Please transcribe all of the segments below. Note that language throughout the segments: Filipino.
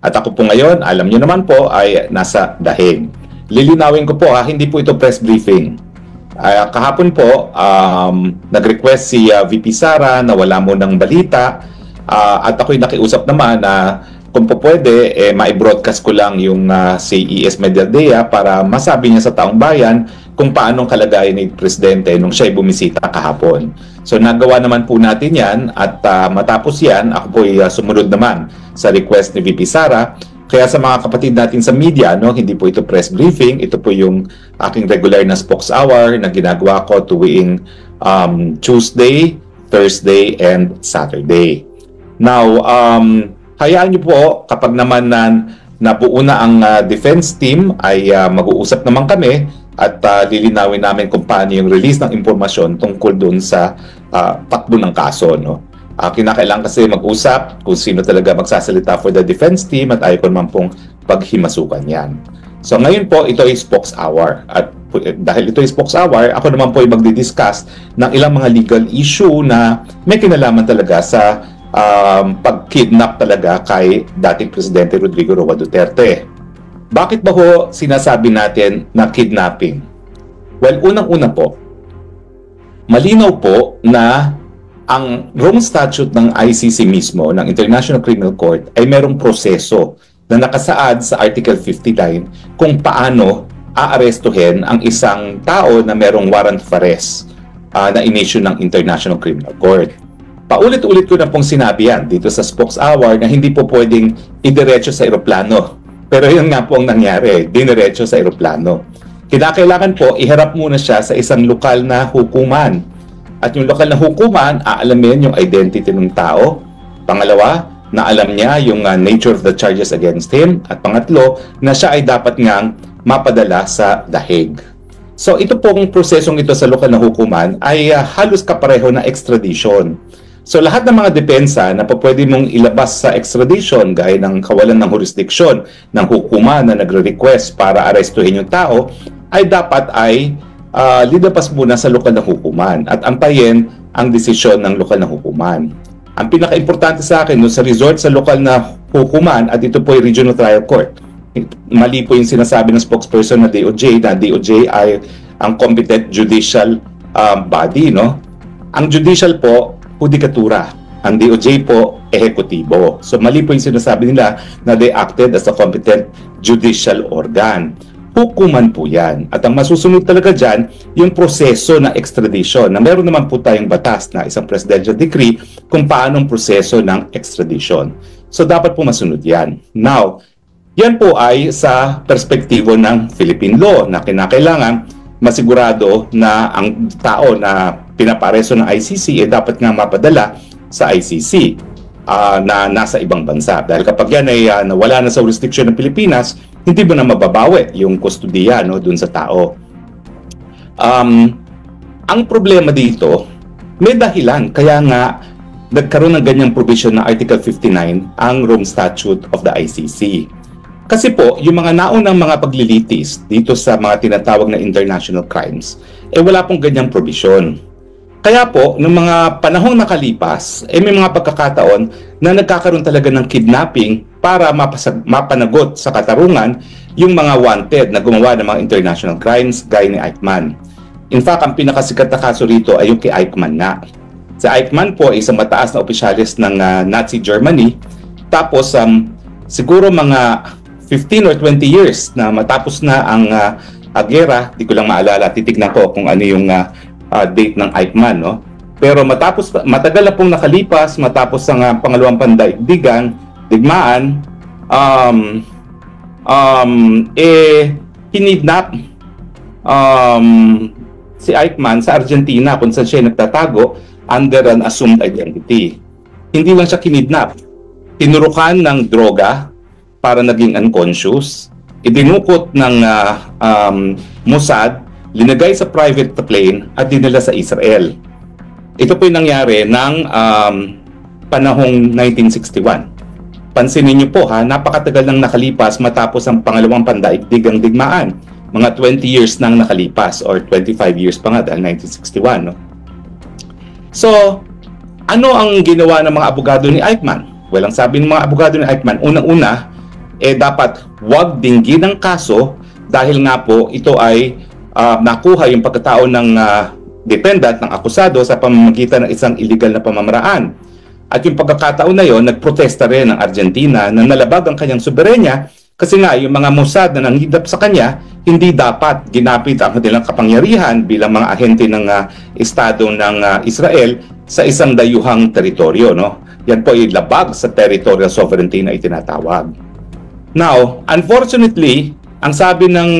At ako po ngayon, alam niyo naman po, ay nasa dahig. Lilinawin ko po hindi po ito press briefing. Kahapon po, nag-request si VP Sara na wala mo ng balita at ako'y nakiusap naman na kung po pwede, ma-broadcast ko lang yung CES Medialdea para masabi niya sa taong bayan kung paanong kalagayan ni Presidente nung siya'y bumisita kahapon. So nagawa naman po natin yan at matapos yan, ako po'y sumunod naman sa request ni VP Sara. Kaya sa mga kapatid natin sa media, hindi po ito press briefing, ito po yung aking regular na spokes hour na ginagawa ko tuwing Tuesday, Thursday, and Saturday. Now, hayaan niyo po kapag naman nabuo na ang defense team ay mag-uusap naman kami at lilinawin namin kung paano yung release ng impormasyon tungkol doon sa takbo ng kaso. Kinakailangan kasi mag-usap kung sino talaga magsasalita for the defense team at ayaw ko naman pong paghimasukan yan. So ngayon po, ito ay spokes hour. At dahil ito ay spokes hour, ako naman po ay magdi-discuss ng ilang mga legal issue na may kinalaman talaga sa pag-kidnap talaga kay dating Presidente Rodrigo Roa Duterte. Bakit ba ho sinasabi natin na kidnapping? Well, unang-una po, malinaw po na ang Rome Statute ng ICC mismo, ng International Criminal Court, ay merong proseso na nakasaad sa Article 59 kung paano aarestuhin ang isang tao na merong warrant of arrest na in-issue ng International Criminal Court. Paulit-ulit ko na pong sinabi yan dito sa Spokes Hour na hindi po pwedeng idiretso sa eroplano. Pero yun nga po ang nangyari, diniretso sa eroplano. Kinakailangan po, iharap muna siya sa isang lokal na hukuman. At yung lokal na hukuman, aalamin yung identity ng tao. Pangalawa, na alam niya yung nature of the charges against him. At pangatlo, na siya ay dapat ngang mapadala sa dahig. So ito pong prosesong ito sa lokal na hukuman ay halos kapareho na extradition. So lahat ng mga depensa na pwede mong ilabas sa extradition gaya ng kawalan ng jurisdiksyon ng hukuman na nagre-request para arestuhin yung tao ay dapat lidapas muna sa lokal na hukuman at antayin ang desisyon ng lokal na hukuman. Ang pinaka-importante sa akin sa resort sa lokal na hukuman at ito po ay Regional Trial Court. Mali po yung sinasabi ng spokesperson na DOJ ay ang competent judicial body. Ang judicial po, hudikatura. Ang DOJ po, ehekutibo. So mali po yung sinasabi nila na they acted as a competent judicial organ. Hukuman po yan. At ang masusunod talaga dyan, yung proseso na extradition, na meron naman po tayong batas na isang presidential decree kung paano ang proseso ng extradition. So dapat po masunod yan. Now, yan po ay sa perspektibo ng Philippine law na kinakailangan masigurado na ang tao na pinapareso ng ICC ay dapat nga mapadala sa ICC na nasa ibang bansa. Dahil kapag yan ay nawala na sa jurisdiction ng Pilipinas, hindi mo na mababawi yung kustudiya dun sa tao. Ang problema dito, may dahilan. Kaya nga, nagkaroon ng ganyang provision na Article 59 ang Rome Statute of the ICC. Kasi po, yung mga naunang mga paglilitis dito sa mga tinatawag na international crimes, wala pong ganyang provision. Kaya po, noong mga panahong nakalipas, may mga pagkakataon na nagkakaroon talaga ng kidnapping para mapanagot sa katarungan yung mga wanted na gumawa ng mga international crimes gaya ni Eichmann. In fact, ang pinakasikat na kaso rito ay yung kay Eichmann nga. Si Eichmann po ay isang mataas na opisyalis ng Nazi Germany. Tapos, siguro mga 15 or 20 years na matapos na ang gera, di ko lang maalala, titignan ko kung ano yung date ng Eichmann, Pero matagal na pong nakalipas, matapos ang pangalawang digmaan, kinidnap si Eichmann sa Argentina kung saan siya nagtatago under an assumed identity. Hindi lang siya kinidnap, tinurukan ng droga para naging unconscious, idinukot ng Mossad, linagay sa private plane at dinala sa Israel. Ito po yung nangyari ng panahong 1961. Pansinin niyo po napakatagal nang nakalipas matapos ang pangalawang pandaigdigang digmaan. Mga 20 years nang nakalipas or 25 years pa nga dahil 1961. So, ano ang ginawa ng mga abogado ni Eichmann? Well, ang sabi ng mga abogado ni Eichmann, unang-una, dapat wag dinggin ang kaso dahil nga po ito ay nakuha yung pagkatao ng defendant, ng akusado sa pamamagitan ng isang illegal na pamamaraan. At yung pagkakataon na yon, nagprotesta rin ang Argentina na nalabag ang kanyang soberenya kasi nga yung mga Mossad na nanghidap sa kanya, hindi dapat ginapit ang kanilang kapangyarihan bilang mga ahente ng Estado ng Israel sa isang dayuhang teritoryo. No? Yan po ay labag sa territorial sovereignty na itinatawag. Now, unfortunately, ang sabi ng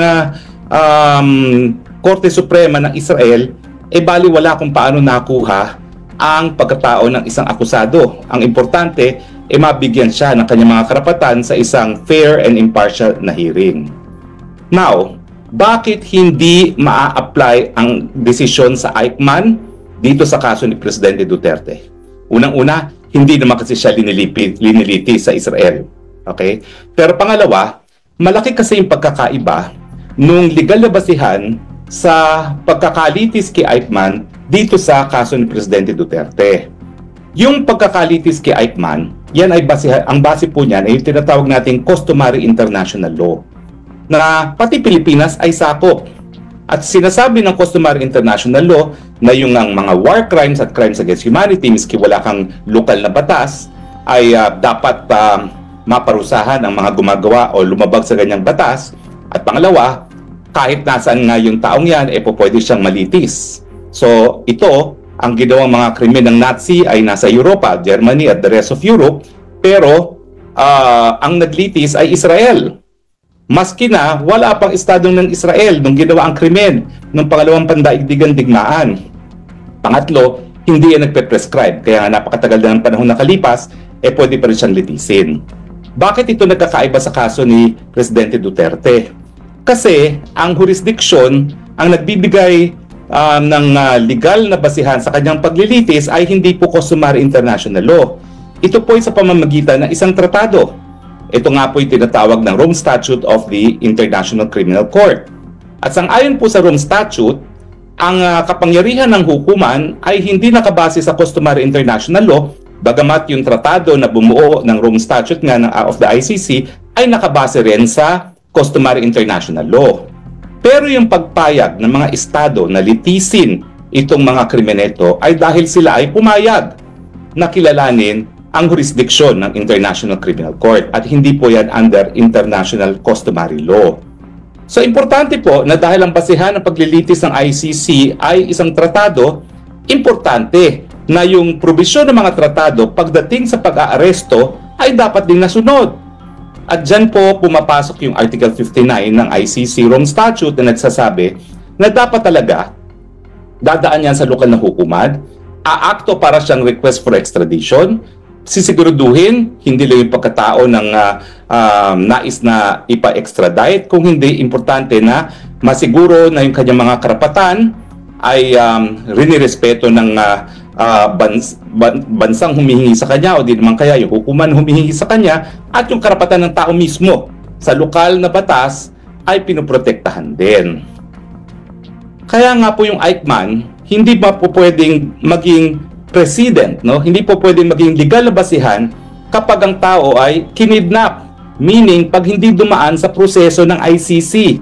Korte Suprema ng Israel, baliwala kung paano nakuha ang pagkatao ng isang akusado. Ang importante, mabigyan siya ng kanyang mga karapatan sa isang fair and impartial na hearing. Now, bakit hindi maa-apply ang desisyon sa Eichmann dito sa kaso ni Presidente Duterte? Unang-una, hindi naman kasi siya liniliti sa Israel. Okay? Pero pangalawa, malaki kasi yung pagkakaiba nung legal na basihan sa pagkakalitis kay Eichmann dito sa kaso ni Presidente Duterte. Yung pagkakalitis kay Eichmann, yan ay ang base po niyan ay yung tinatawag nating customary international law na pati Pilipinas ay sakop. At sinasabi ng customary international law na yung mga war crimes at crimes against humanity, miski wala kang lokal na batas, ay dapat maparusahan ang mga gumagawa o lumabag sa ganyang batas. At pangalawa, kahit nasaan nga yung taong yan, pwede siyang malitis. So, ito, ang ginawang mga krimen ng Nazi ay nasa Europa, Germany at the rest of Europe, pero ang naglitis ay Israel. Maski na wala pang estado ng Israel nung ginawa ang krimen ng pangalawang pandaigdigang digmaan. Pangatlo, hindi yan nagpe-prescribe, kaya napakatagal na ng panahon nakalipas, pwede pa rin siyang litisin. Bakit ito nagkakaiba sa kaso ni Presidente Duterte? Kasi ang jurisdiction, ang nagbibigay ng legal na basihan sa kanyang paglilitis ay hindi po customary international law. Ito po ay sa pamamagitan ng isang tratado. Ito nga po ay tinatawag ng Rome Statute of the International Criminal Court. At sang-ayon po sa Rome Statute, ang kapangyarihan ng hukuman ay hindi nakabase sa customary international law, bagamat yung tratado na bumuo ng Rome Statute nga of the ICC ay nakabase rin sa customary international law. Pero yung pagpayag ng mga estado na litisin itong mga krimeneto ay dahil sila ay pumayag na kilalanin ang jurisdiction ng International Criminal Court at hindi po yan under international customary law. So importante po na dahil ang basihan ng paglilitis ng ICC ay isang tratado, importante na yung probisyon ng mga tratado pagdating sa pag-aaresto ay dapat din nasunod. At dyan po pumapasok yung Article 59 ng ICC Rome Statute na nagsasabi na dapat talaga dadaan yan sa lokal na hukuman, aakto para siyang request for extradition, sisiguraduhin hindi lang yung pagkatao ng nais na ipa-extradite, kung hindi, importante na masiguro na yung kanyang mga karapatan ay rinirespeto ng bansang humihingi sa kanya o di naman kaya yung hukuman humihingi sa kanya, at yung karapatan ng tao mismo sa lokal na batas ay pinoprotektahan din. Kaya nga po yung Eichmann, hindi pa po pwedeng maging president, no? Hindi po pwedeng maging legal na basihan kapag ang tao ay kinidnap, meaning pag hindi dumaan sa proseso ng ICC.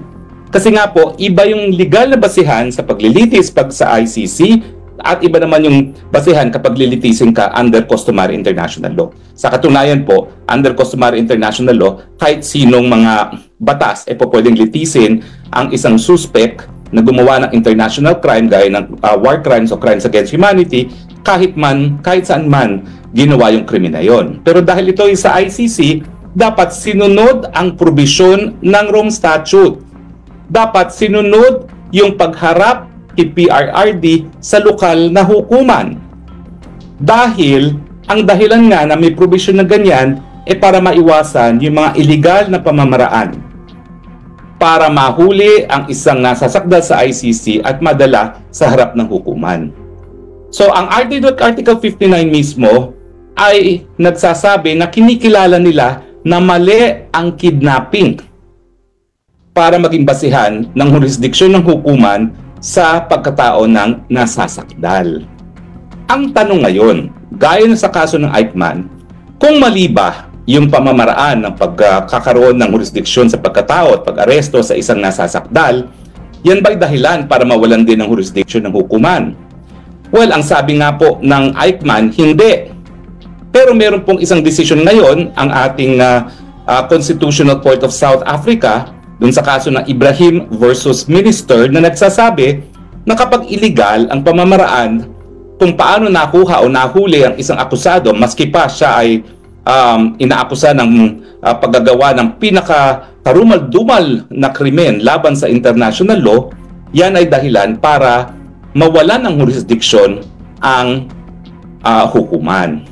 Kasi nga po, iba yung legal na basihan sa paglilitis pag sa ICC at iba naman yung basihan kapag lilitisin ka under customary international law. Sa katunayan po, under customary international law, kahit sinong mga batas po pwedeng litisin ang isang suspect na gumawa ng international crime gaya ng war crimes o crimes against humanity kahit saan man ginawa yung krimen na yon. Pero dahil ito ay sa ICC, dapat sinunod ang probisyon ng Rome Statute. Dapat sinunod yung pagharap kay PRRD sa lokal na hukuman. Dahil ang dahilan nga na may provision na ganyan para maiwasan yung mga illegal na pamamaraan, para mahuli ang isang nasasakdal sa ICC at madala sa harap ng hukuman. So ang Article 59 mismo ay nagsasabi na kinikilala nila na mali ang kidnapping para maging basihan ng jurisdiksyon ng hukuman sa pagkatao ng nasasakdal. Ang tanong ngayon, gaya na sa kaso ng Eichmann, Kung mali ba yung pamamaraan ng pagkakaroon ng jurisdiksyon sa pagkatao at pag-aresto sa isang nasasakdal, yan ba'y dahilan para mawalan din ng jurisdiksyon ng hukuman? Well, ang sabi nga po ng Eichmann, hindi. Pero meron pong isang desisyon ngayon ang ating Constitutional Court of South Africa dun sa kaso ng Ibrahim versus Minister na nagsasabi na kapag illegal ang pamamaraan kung paano nakuha o nahuli ang isang akusado maski pa siya ay inaakusa ng paggagawa ng pinaka-karumal-dumal na krimen laban sa international law, yan ay dahilan para mawalan ng jurisdiksyon ang hukuman.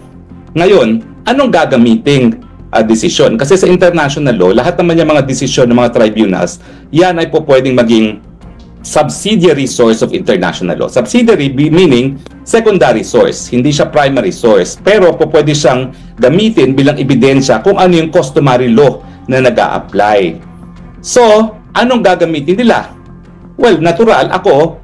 Ngayon, anong gagamiting desisyon? Kasi sa international law, lahat naman yung mga desisyon ng mga tribunals, yan ay po pwedeng maging subsidiary source of international law. Subsidiary meaning secondary source, hindi siya primary source. Pero po pwede siyang gamitin bilang ebidensya kung ano yung customary law na nag-a-apply. So, anong gagamitin nila? Well, natural, ako,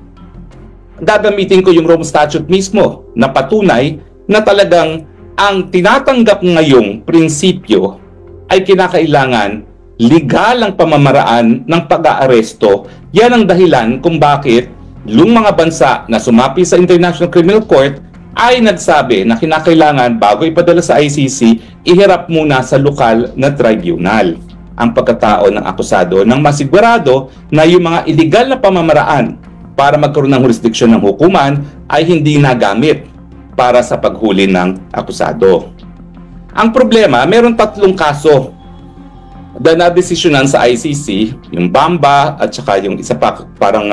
gagamitin ko yung Rome Statute mismo na patunay na talagang ang tinatanggap ngayong prinsipyo ay kinakailangan legal ang pamamaraan ng pag-aaresto. Yan ang dahilan kung bakit yung mga bansa na sumapi sa International Criminal Court ay nagsabi na kinakailangan bago ipadala sa ICC, iharap muna sa lokal na tribunal ang pagkatao ng akusado nang masigurado na yung mga illegal na pamamaraan para magkaroon ng jurisdiksyon ng hukuman ay hindi nagamit para sa paghuli ng akusado. Ang problema, meron 3 kaso na nadesisyonan sa ICC, yung Bamba at saka yung isa pa parang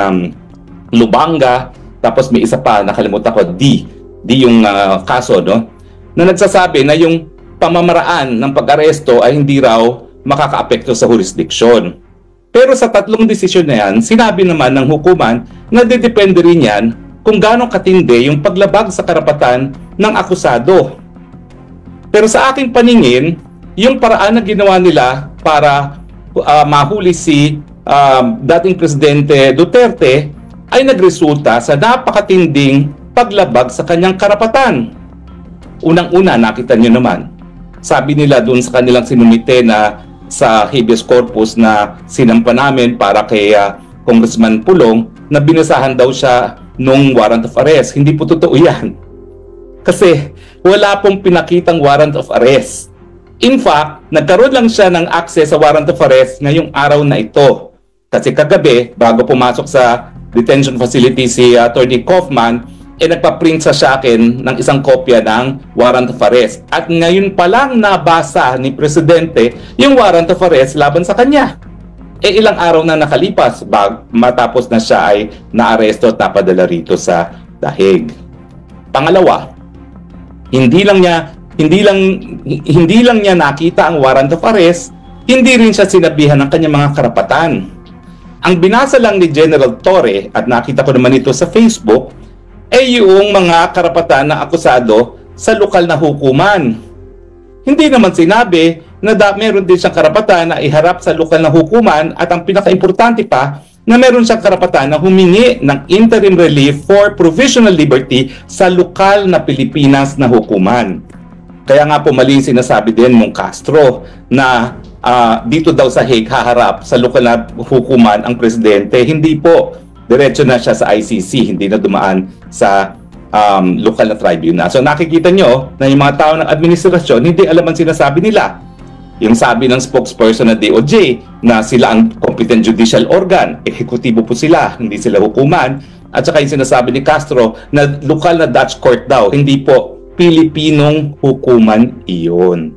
Lubanga, tapos may isa pa nakalimutan ko, D yung kaso, no, na nagsasabi na yung pamamaraan ng pag-aresto ay hindi raw makakaapekto sa jurisdiksyon. Pero sa 3 desisyon na yan, sinabi naman ng hukuman na depende rin yan kung gaano katindi yung paglabag sa karapatan ng akusado. Pero sa aking paningin, yung paraan na ginawa nila para mahuli si dating Presidente Duterte ay nagresulta sa napakatinding paglabag sa kanyang karapatan. Unang-una, nakita nyo naman, sabi nila dun sa kanilang sinumite na sa habeas corpus na sinampa namin para kay Congressman Pulong na binasahan daw siya nung warrant of arrest. Hindi po totoo yan. Kasi wala pong pinakitang warrant of arrest. In fact, nagkaroon lang siya ng access sa warrant of arrest ngayong araw na ito. Kasi kagabi, bago pumasok sa detention facility si Attorney Kaufman, nagpa-print sa akin ng isang kopya ng warrant of arrest. At ngayon pa lang nabasa ni Presidente yung warrant of arrest laban sa kanya. Ilang araw na nakalipas matapos na siya ay naaresto at napadala rito sa dahig. Pangalawa, hindi lang niya nakita ang warrant of arrest, hindi rin siya sinabihan ng kanyang mga karapatan. Ang binasa lang ni General Torre, at nakita ko naman ito sa Facebook, ay yung mga karapatan ng akusado sa lokal na hukuman. Hindi naman sinabi na meron din siyang karapatan na iharap sa lokal na hukuman, at ang pinaka-importante pa, na meron siyang karapatan na humingi ng interim relief for provisional liberty sa lokal na Pilipinas na hukuman. Kaya nga po mali sinasabi din mong Castro na dito daw sa Hague haharap sa lokal na hukuman ang Presidente. Hindi po. Diretso na siya sa ICC, hindi na dumaan sa lokal na tribunal. So nakikita nyo na yung mga tao ng administrasyon, hindi alam ang sinasabi nila. Yung sabi ng spokesperson na DOJ na sila ang competent judicial organ, ehekutibo po sila, hindi sila hukuman. At saka yung sinasabi ni Castro na lokal na Dutch court daw, hindi po Pilipinong hukuman iyon.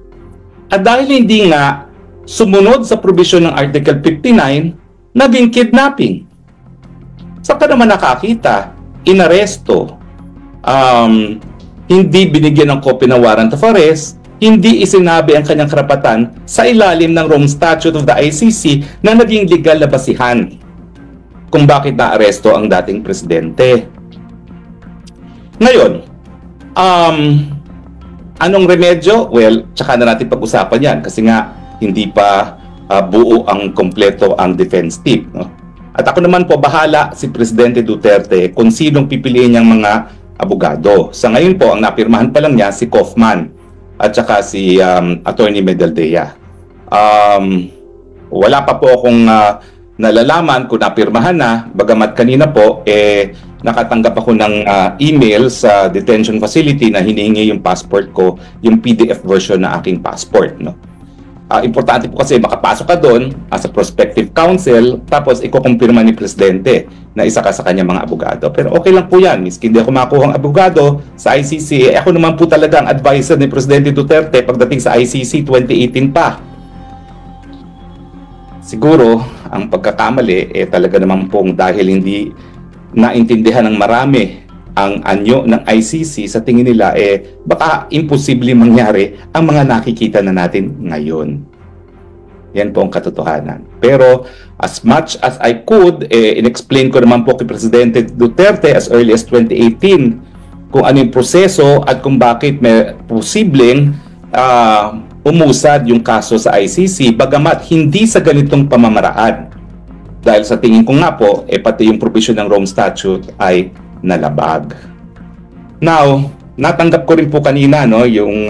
At dahil hindi nga sumunod sa probisyon ng Article 59, naging kidnapping. Saan ka naman nakakita? Inaresto, hindi binigyan ng copy ng warrant of arrest, hindi isinabi ang kanyang karapatan sa ilalim ng Rome Statute of the ICC na naging legal na basihan kung bakit naaresto ang dating presidente. Ngayon, anong remedyo? Well, tsaka na natin pag-usapan yan kasi nga hindi pa buo ang kompleto ang defense team. No? At ako naman po, bahala si Presidente Duterte kung sinong pipiliin niyang mga abogado. Sa ngayon po, ang napirmahan pa lang niya si Kaufman. at saka si Attorney Medaldea. Wala pa po akong nalalaman kung napirmahan na, bagamat kanina po nakatanggap ako ng email sa detention facility na hinihingi yung passport ko, yung PDF version na aking passport, no? Importante po kasi makapasok ka doon as a prospective counsel, tapos ikukumpirma ni Presidente na isa ka sa kanyang mga abogado. Pero okay lang po yan, miski hindi ako makuha ang abogado sa ICC, ako naman po talaga ang advisor ni Presidente Duterte pagdating sa ICC 2018 pa. Siguro, ang pagkakamali talaga naman pong dahil hindi naintindihan ng marami ang anyo ng ICC, sa tingin nila baka imposible mangyari ang mga nakikita na natin ngayon. Yan po ang katotohanan. Pero as much as I could, in-explain ko naman po kay Presidente Duterte as early as 2018 kung ano yung proseso at kung bakit may posibleng umusad yung kaso sa ICC, bagamat hindi sa ganitong pamamaraan. Dahil sa tingin ko nga po, pati yung provision ng Rome Statute ay nalabag. Now, natanggap ko rin po kanina, no, yung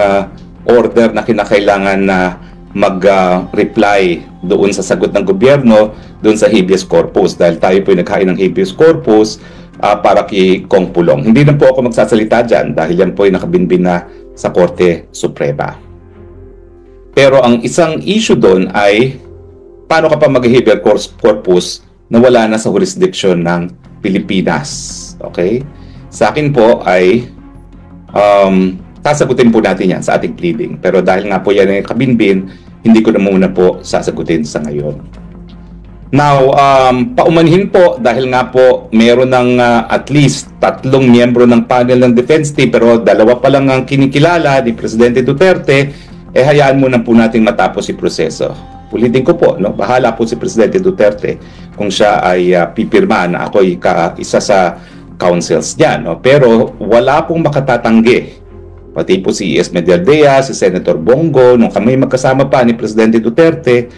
order na kinakailangan na mag-reply doon sa sagot ng gobyerno doon sa habeas corpus, dahil tayo po naghain ng habeas corpus para kay Kong Pulong. Hindi na po ako magsasalita dyan dahil yan po ay nakabinbin na sa Korte Suprema. Pero ang isang issue doon ay paano ka pa mag-habeas corpus na wala na sa jurisdiction ng Pilipinas. Okay? Sa akin po ay sasagutin po natin yan sa ating pleading. Pero dahil nga po yan ay kabinbin, hindi ko na muna po sasagutin sa ngayon. Now, paumanhin po dahil nga po meron ng at least 3 miyembro ng panel ng defense team, pero 2 pa lang ang kinikilala ni Presidente Duterte, hayaan muna po natin matapos si proseso. Ulitin ko po, no, bahala po si Presidente Duterte kung siya ay pipirma na ako'y isa sa counsels niya, no? Pero wala pong makatatanggi. Pati po si E.S. Medialdea, si Senator Bongo, nung kami magkasama pa ni Presidente Duterte,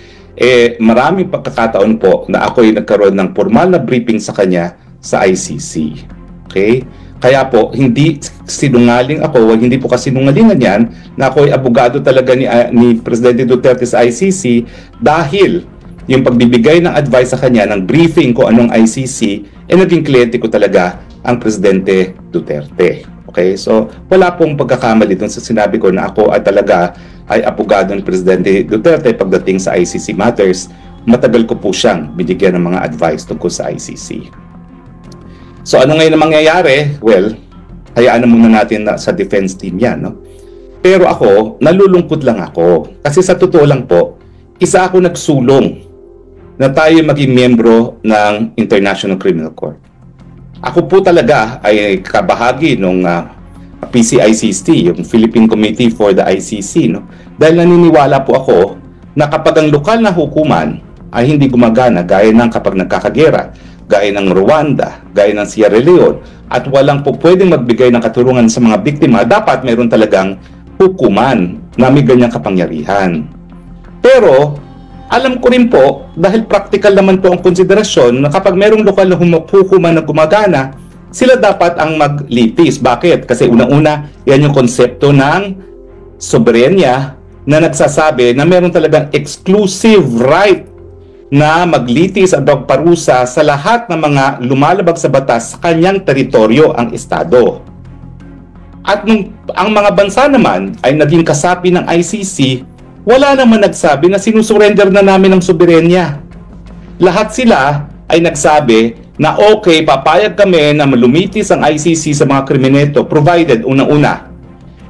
maraming pagkakataon po na ako'y nagkaroon ng formal na briefing sa kanya sa ICC. Okay? Kaya po, hindi sinungaling ako, hindi po kasinungalingan yan na ako'y abogado talaga ni Presidente Duterte sa ICC dahil yung pagbibigay ng advice sa kanya, ng briefing ko anong ICC, naging kliyente ko talaga ang Presidente Duterte. Okay? So, wala pong pagkakamali dun sa sinabi ko na ako ay talaga ay abogado ng Presidente Duterte pagdating sa ICC matters. Matagal ko po siyang binigyan ng mga advice tungkol sa ICC. So, ano ngayon ang mangyayari? Well, hayaan na muna natin na sa defense team yan, no? Pero ako, nalulungkot lang ako. Kasi sa totoo lang po, isa ako nagsulong na tayo maging miyembro ng International Criminal Court. Ako po talaga ay kabahagi ng PCICC, yung Philippine Committee for the ICC, no? Dahil naniniwala po ako na kapag ang lokal na hukuman ay hindi gumagana, gaya ng kapag nagkakagera, gaya ng Rwanda, gaya ng Sierra Leone, at walang po pwedeng magbigay ng katurungan sa mga biktima, dapat meron talagang hukuman na may ganyang kapangyarihan. Pero, alam ko rin po, dahil practical naman po ang konsiderasyon, na kapag merong lokal na hukuman na gumagana, sila dapat ang maglitis. Bakit? Kasi unang-una, yan yung konsepto ng soberenya na nagsasabi na meron talagang exclusive right na maglitis at magparusa sa lahat ng mga lumalabag sa batas sa kanyang teritoryo ang Estado. At ang mga bansa naman ay naging kasapi ng ICC, wala naman nagsabi na sinusurrender na namin ang soberenya. Lahat sila ay nagsabi na okay, papayag kami na malumitis ang ICC sa mga krimeneto provided, unang-una,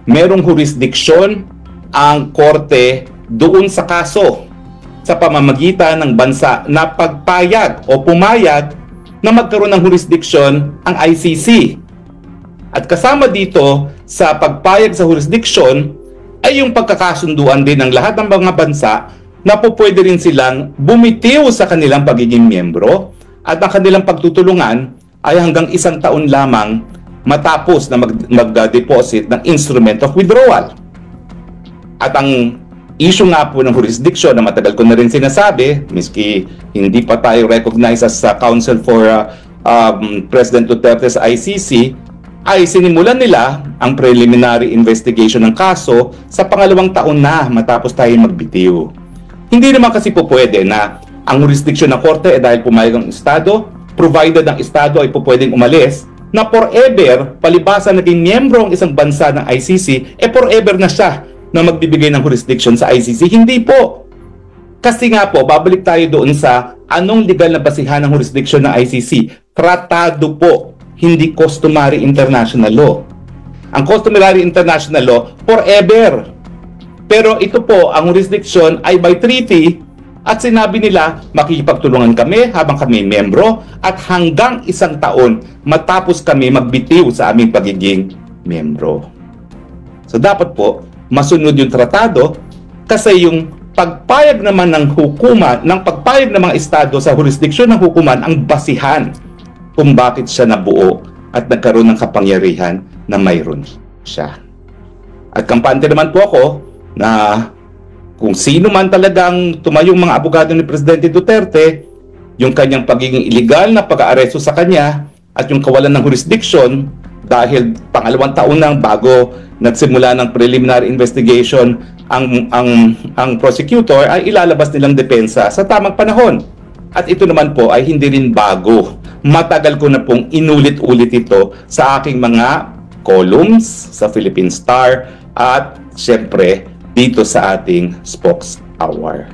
merong jurisdiksyon ang korte doon sa kaso sa pamamagitan ng bansa na pagpayag o pumayag na magkaroon ng jurisdiksyon ang ICC. At kasama dito sa pagpayag sa jurisdiksyon ay yung pagkakasunduan din ng lahat ng mga bansa na po pwede rin silang bumitiw sa kanilang pagiging miyembro at ang kanilang pagtutulungan ay hanggang 1 taon lamang matapos na mag-deposit ng instrument of withdrawal. At ang issue nga po ng jurisdiction na matagal ko na rin sinasabi, miski hindi pa tayo recognized as Counsel for President Duterte sa ICC, ay sinimulan nila ang preliminary investigation ng kaso sa pangalawang taon na matapos tayo magbitiw. Hindi naman kasi po pwede na ang jurisdiction ng korte ay dahil pumayag ang Estado, provided ang Estado ay po pwedeng umalis, na forever, palibasa naging miyembro ang isang bansa ng ICC, forever na siya na magbibigay ng jurisdiction sa ICC. Hindi po. Kasi nga po, babalik tayo doon sa anong legal na basihan ng jurisdiction ng ICC. Tratado po, hindi customary international law. Ang customary international law, forever. Pero ito po, ang jurisdiction ay by treaty at sinabi nila, makikipagtulungan kami habang kami membro at hanggang 1 taon matapos kami magbitiw sa aming pagiging membro. So dapat po, masunod yung tratado kasi yung pagpayag naman ng hukuman, ng pagpayag ng mga estado sa jurisdiksyon ng hukuman ang basihan kung bakit siya nabuo at nagkaroon ng kapangyarihan na mayroon siya. At kampante naman po ako na kung sino man talagang tumayong mga abogado ni Presidente Duterte, yung kanyang pagiging illegal na pag-aaresto sa kanya at yung kawalan ng jurisdiction dahil pangalawang taon nang bago nagsimula ng preliminary investigation ang prosecutor ay ilalabas nilang depensa sa tamang panahon. At ito naman po ay hindi rin bago. Matagal ko na pong inulit-ulit ito sa aking mga columns sa Philippine Star at syempre dito sa ating Spokes Hour.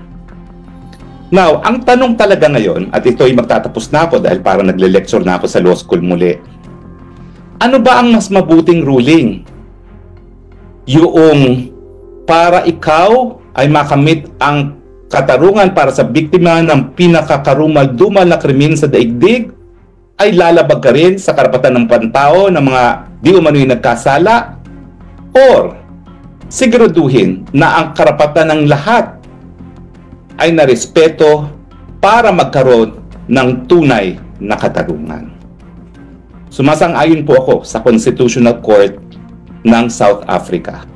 Now, ang tanong talaga ngayon, at ito ay magtatapos na ako dahil parang nagle-lecture na ako sa law school muli. Ano ba ang mas mabuting ruling? Yung para ikaw ay makamit ang katarungan para sa biktima ng pinakakarumal-dumal na krimen sa daigdig, ay lalabag ka rin sa karapatan ng pantao ng mga di umano'y nagkasala? Or siguraduhin na ang karapatan ng lahat ay narespeto para magkaroon ng tunay na katarungan? Sumasang-ayon po ako sa Constitutional Court ng South Africa.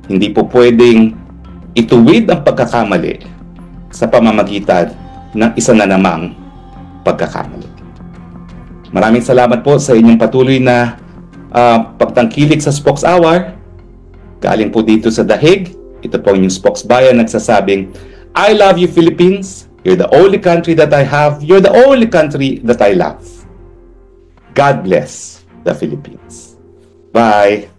Hindi po pwedeng ituwid ang pagkakamali sa pamamagitan ng isa na namang pagkakamali. Maraming salamat po sa inyong patuloy na pagtangkilik sa Spokes Hour. Galing po dito sa Dahig. Ito po yung Spokes Bayan nagsasabing, I love you Philippines. You're the only country that I have. You're the only country that I love. God bless the Philippines. Bye.